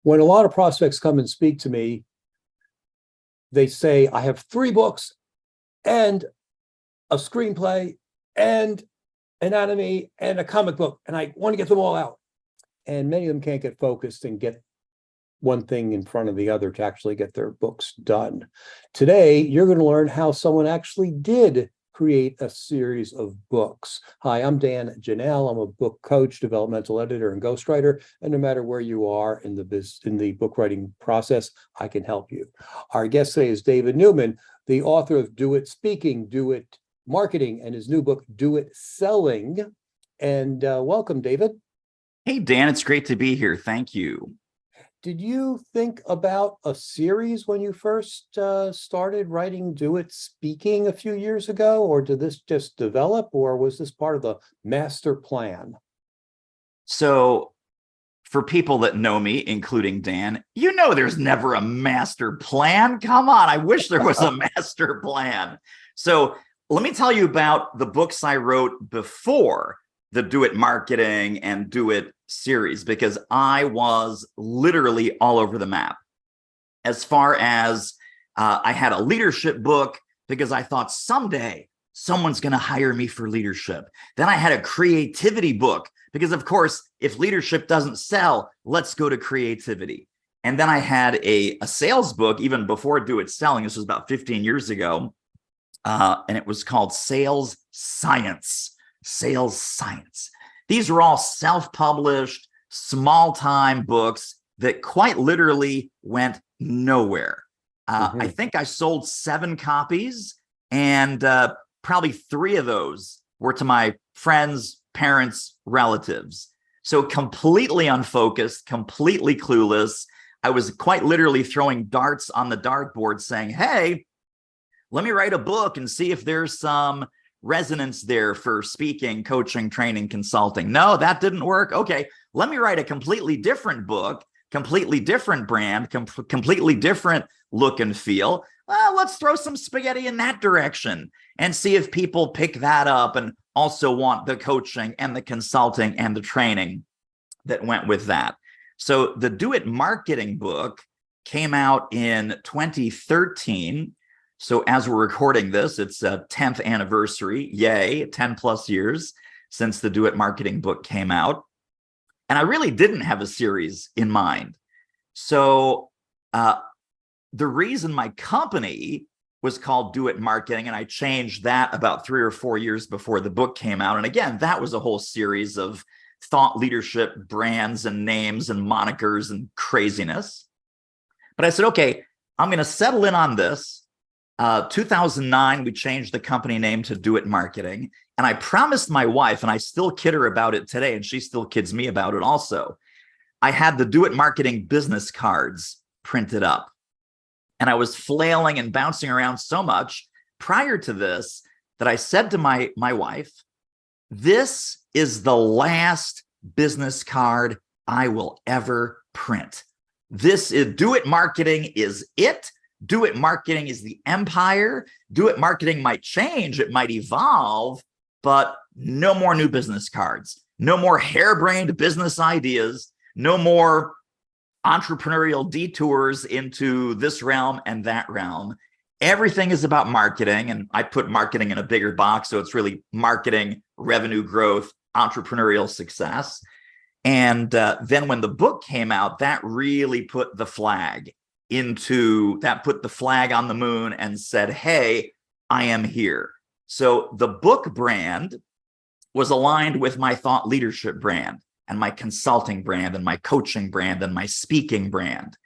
When a lot of prospects come and speak to me, they say, I have 3 books and a screenplay and anatomy and a comic book, and I want to get them all out. And many of them can't get focused and get one thing in front of the other to actually get their books done. Today, you're going to learn how someone actually did create a series of books. Hi, I'm Dan Janal. I'm a book coach, developmental editor, and ghostwriter. And no matter where you are in the book writing process, I can help you. Our guest today is David Newman, the author of Do It Speaking, Do It Marketing, and his new book, Do It Selling. And welcome, David. Hey, Dan, it's great to be here. Thank you. Did you think about a series when you first started writing Do It Speaking a few years ago, or did this just develop, or was this part of the master plan? So for people that know me, including Dan, you know there's never a master plan. Come on, I wish there was a master plan. So let me tell you about the books I wrote before the Do It Marketing and Do It series, because I was literally all over the map. As far as I had a leadership book because I thought someday someone's going to hire me for leadership. Then I had a creativity book because, of course, if leadership doesn't sell, let's go to creativity. And then I had a sales book even before Do It Selling. This was about 15 years ago. And it was called Sales Science. Sales Science. These were all self-published, small-time books that quite literally went nowhere. I think I sold 7 copies, and probably 3 of those were to my friends, parents, relatives. So completely unfocused, completely clueless. I was quite literally throwing darts on the dartboard saying, hey, let me write a book and see if there's some resonance there for speaking, coaching, training, consulting. No, that didn't work. Okay, let me write a completely different book, completely different brand, completely different look and feel. Well, let's throw some spaghetti in that direction and see if people pick that up and also want the coaching and the consulting and the training that went with that. So the Do It Marketing book came out in 2013. So as we're recording this, it's a 10th anniversary. Yay, 10 plus years since the Do It Marketing book came out. And I really didn't have a series in mind. So the reason my company was called Do It Marketing, and I changed that about 3 or 4 years before the book came out. And again, that was a whole series of thought leadership brands and names and monikers and craziness. But I said, okay, I'm going to settle in on this. 2009, we changed the company name to Do It Marketing. And I promised my wife, and I still kid her about it today, and she still kids me about it also. I had the Do It Marketing business cards printed up. And I was flailing and bouncing around so much prior to this that I said to my wife, this is the last business card I will ever print. This is Do It Marketing is it. Do It Marketing is the empire. Do It Marketing might change, it might evolve, but no more new business cards, no more harebrained business ideas, no more entrepreneurial detours into this realm and that realm. Everything is about marketing, and I put marketing in a bigger box, so it's really marketing, revenue growth, entrepreneurial success. And then when the book came out, that really put the flag put the flag on the moon and said, hey, I am here. So the book brand was aligned with my thought leadership brand and my consulting brand and my coaching brand and my speaking brand.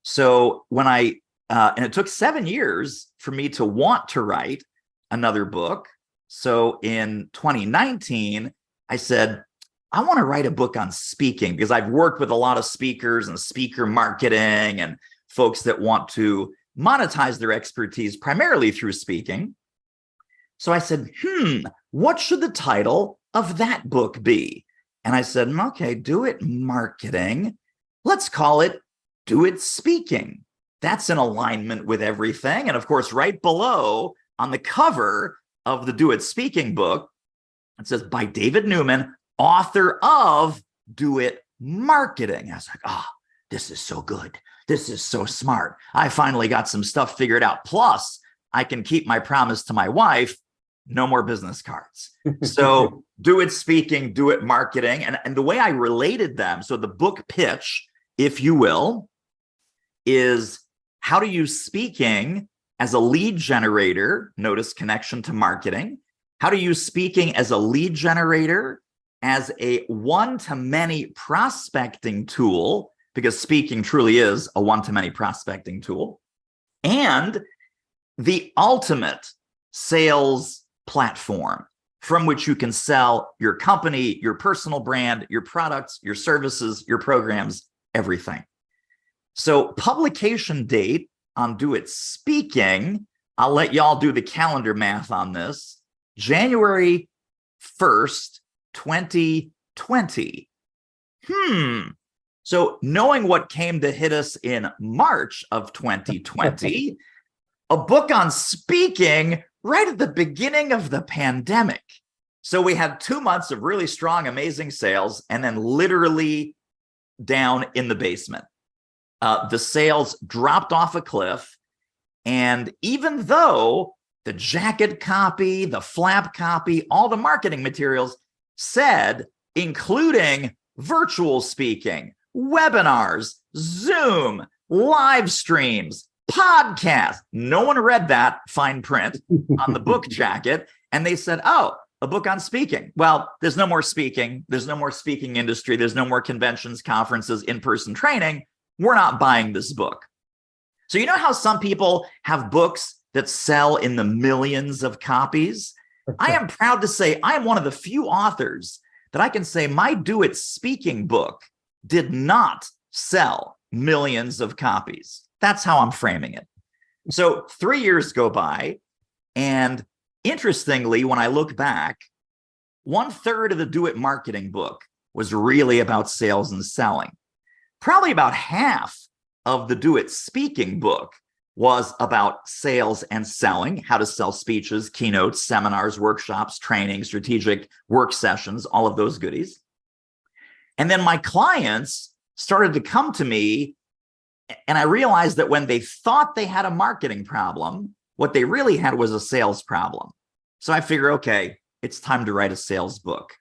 So when and it took 7 years for me to want to write another book. So in 2019, I said, I want to write a book on speaking because I've worked with a lot of speakers and speaker marketing and folks that want to monetize their expertise primarily through speaking. So I said, what should the title of that book be? And I said, okay, Do It Marketing. Let's call it Do It Speaking. That's in alignment with everything. And of course, right below on the cover of the Do It Speaking book, it says by David Newman, author of Do It Marketing. I was like, this is so good. This is so smart. I finally got some stuff figured out. Plus, I can keep my promise to my wife. No more business cards. So do it speaking, do it marketing. And the way I related them, so the book pitch, if you will, is how to use speaking as a lead generator. Notice connection to marketing. How to use speaking as a lead generator, as a one-to-many prospecting tool, because speaking truly is a one-to-many prospecting tool, and the ultimate sales platform from which you can sell your company, your personal brand, your products, your services, your programs, everything. So publication date on Do It Speaking, I'll let y'all do the calendar math on this, January 1st, 2020. So knowing what came to hit us in March of 2020, a book on speaking right at the beginning of the pandemic. So we had 2 months of really strong, amazing sales, and then literally down in the basement. The sales dropped off a cliff. And even though the jacket copy, the flap copy, all the marketing materials said, including virtual speaking, webinars, Zoom, live streams, podcasts. No one read that fine print on the book jacket. And they said, oh, a book on speaking. Well, there's no more speaking. There's no more speaking industry. There's no more conventions, conferences, in-person training. We're not buying this book. So you know how some people have books that sell in the millions of copies? I am proud to say I am one of the few authors that I can say my Do It Speaking book did not sell millions of copies. That's how I'm framing it. So 3 years go by, and interestingly, when I look back, 1/3 of the Do It Marketing book was really about sales and selling. Probably about half of the Do It Speaking book was about sales and selling, how to sell speeches, keynotes, seminars, workshops, training, strategic work sessions, all of those goodies. And then my clients started to come to me, and I realized that when they thought they had a marketing problem, what they really had was a sales problem. So I figure, okay, it's time to write a sales book.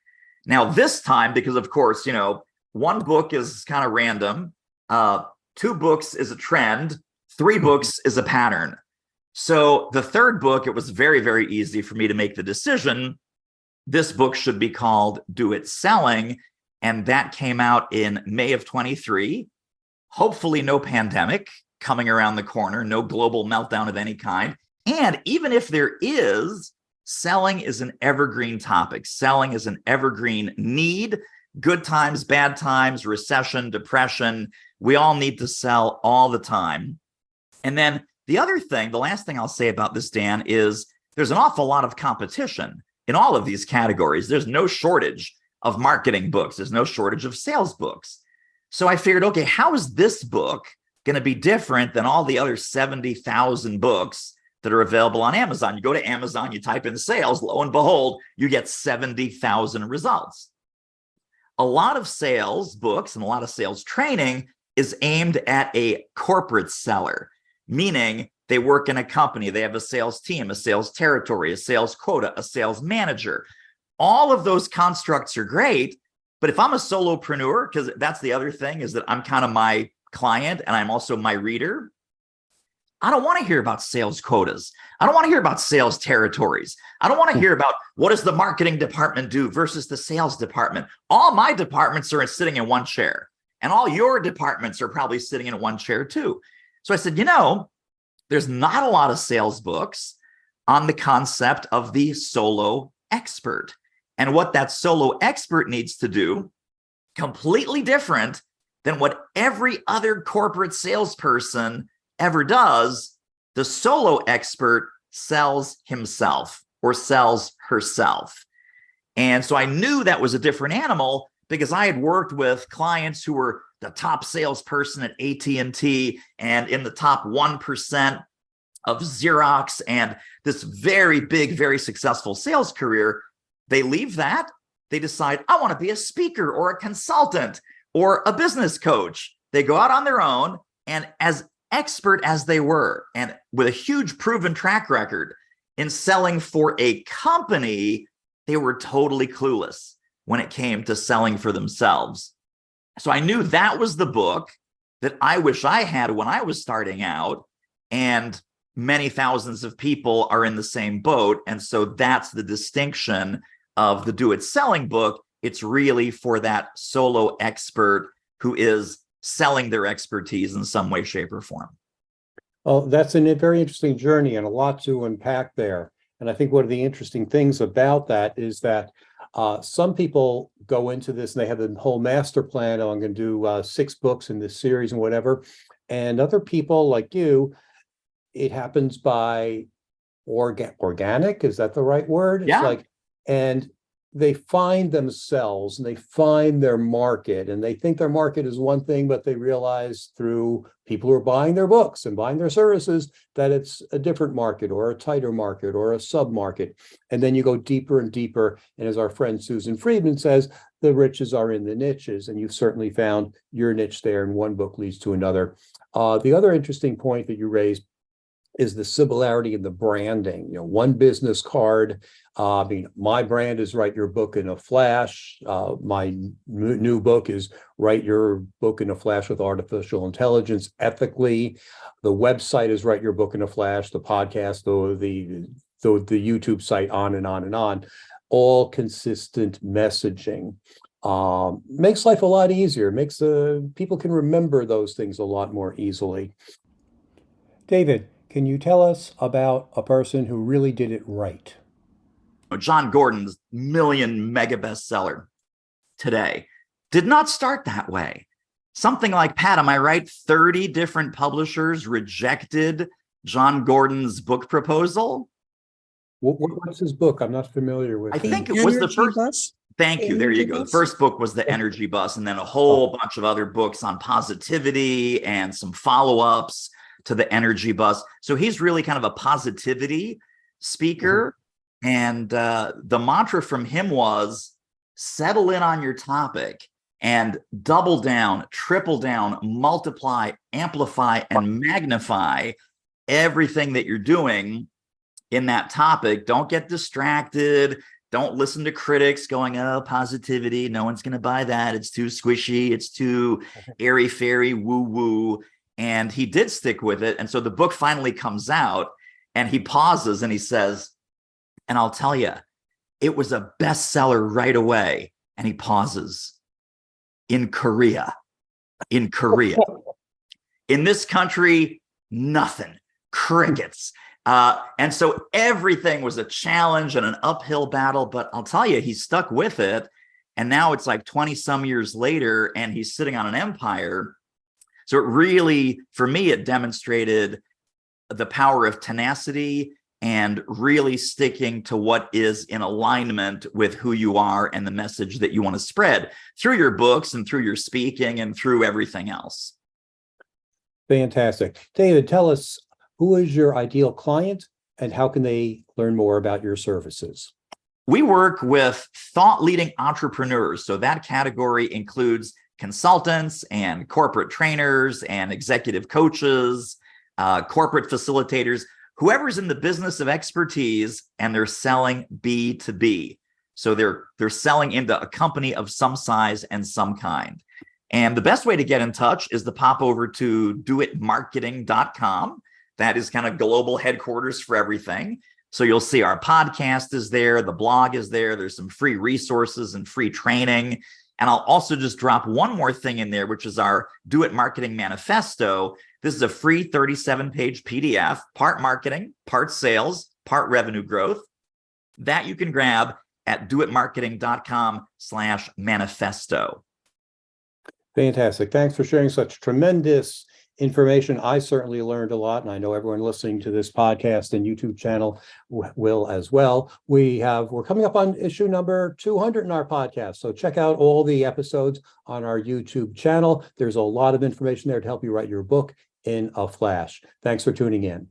Now, this time, because of course, you know, one book is kind of random, 2 books is a trend, 3 books is a pattern. So the 3rd book, it was very, very easy for me to make the decision. This book should be called Do It Selling. And that came out in May of 23. Hopefully no pandemic coming around the corner, no global meltdown of any kind. And even if there is, selling is an evergreen topic. Selling is an evergreen need. Good times, bad times, recession, depression. We all need to sell all the time. And then the other thing, the last thing I'll say about this, Dan, is there's an awful lot of competition in all of these categories. There's no shortage of marketing books. There's no shortage of sales books. So I figured, okay, how is this book going to be different than all the other 70,000 books that are available on Amazon? You go to Amazon, you type in sales, lo and behold, you get 70,000 results. A lot of sales books and a lot of sales training is aimed at a corporate seller, meaning they work in a company, they have a sales team, a sales territory, a sales quota, a sales manager. All of those constructs are great, but if I'm a solopreneur, because that's the other thing, is that I'm kind of my client and I'm also my reader, I don't want to hear about sales quotas. I don't want to hear about sales territories. I don't want to hear about what does the marketing department do versus the sales department. All my departments are sitting in one chair, and all your departments are probably sitting in one chair too. So I said, you know, there's not a lot of sales books on the concept of the solo expert. And what that solo expert needs to do, completely different than what every other corporate salesperson ever does. The solo expert sells himself or sells herself. And so I knew that was a different animal because I had worked with clients who were the top salesperson at AT&T and in the top 1% of Xerox and this very big, very successful sales career. They leave that. They decide, I want to be a speaker or a consultant or a business coach. they go out on their own, and as expert as they were, and with a huge proven track record in selling for a company, they were totally clueless when it came to selling for themselves. So I knew that was the book that I wish I had when I was starting out, and many thousands of people are in the same boat. And so that's the distinction of the Do It Selling book. It's really for that solo expert who is selling their expertise in some way, shape, or form. Well, that's a very interesting journey and a lot to unpack there. And I think one of the interesting things about that is that some people go into this and they have a whole master plan. Oh, I'm going to do 6 books in this series and whatever. And other people like you, it happens by organic. Is that the right word? Yeah. It's like, and they find themselves and they find their market, and they think their market is one thing, but they realize through people who are buying their books and buying their services that it's a different market or a tighter market or a sub-market. And then you go deeper and deeper. And as our friend Susan Friedman says, the riches are in the niches. And you've certainly found your niche there, and one book leads to another. The other interesting point that you raised is the similarity in the branding. One business card. My brand is Write Your Book in a Flash. My new book is Write Your Book in a Flash with Artificial Intelligence ethically. The website is Write Your Book in a Flash. The podcast, the YouTube site, on and on and on. All consistent messaging. Makes life a lot easier. Makes people can remember those things a lot more easily. David, can you tell us about a person who really did it right? John Gordon's million mega bestseller today did not start that way. Something like, Pat, am I right? 30 different publishers rejected John Gordon's book proposal. What's his book? I'm not familiar with I it. think it was the first. Bus? Thank you. There you go. The first book was The Energy Bus, and then a whole bunch of other books on positivity and some follow-ups to The Energy Bus. So he's really kind of a positivity speaker. And the mantra from him was settle in on your topic and double down, triple down, multiply, amplify, and magnify everything that you're doing in that topic. Don't get distracted. Don't listen to critics going, oh, positivity, no one's going to buy that. It's too squishy. It's too airy-fairy, woo-woo. And he did stick with it. And so the book finally comes out, and he pauses and he says, and I'll tell you, it was a bestseller right away. And he pauses. In Korea. In this country, nothing. Crickets. And so everything was a challenge and an uphill battle. But I'll tell you, he stuck with it. And now it's like 20 some years later, and he's sitting on an empire. So it really, for me, it demonstrated the power of tenacity and really sticking to what is in alignment with who you are and the message that you want to spread through your books and through your speaking and through everything else. Fantastic. David, tell us, who is your ideal client and how can they learn more about your services? We work with thought-leading entrepreneurs. So that category includes consultants and corporate trainers and executive coaches, corporate facilitators, whoever's in the business of expertise, and they're selling B2B. So they're selling into a company of some size and some kind. And the best way to get in touch is to pop over to doitmarketing.com. That is kind of global headquarters for everything. So you'll see our podcast is there, the blog is there, there's some free resources and free training. And I'll also just drop one more thing in there, which is our Do It Marketing Manifesto. This is a free 37-page PDF, part marketing, part sales, part revenue growth, that you can grab at doitmarketing.com/manifesto. Fantastic. Thanks for sharing such tremendous information. I certainly learned a lot, and I know everyone listening to this podcast and YouTube channel will as well. We're coming up on issue number 200 in our podcast. So check out all the episodes on our YouTube channel. There's a lot of information there to help you write your book in a flash. Thanks for tuning in.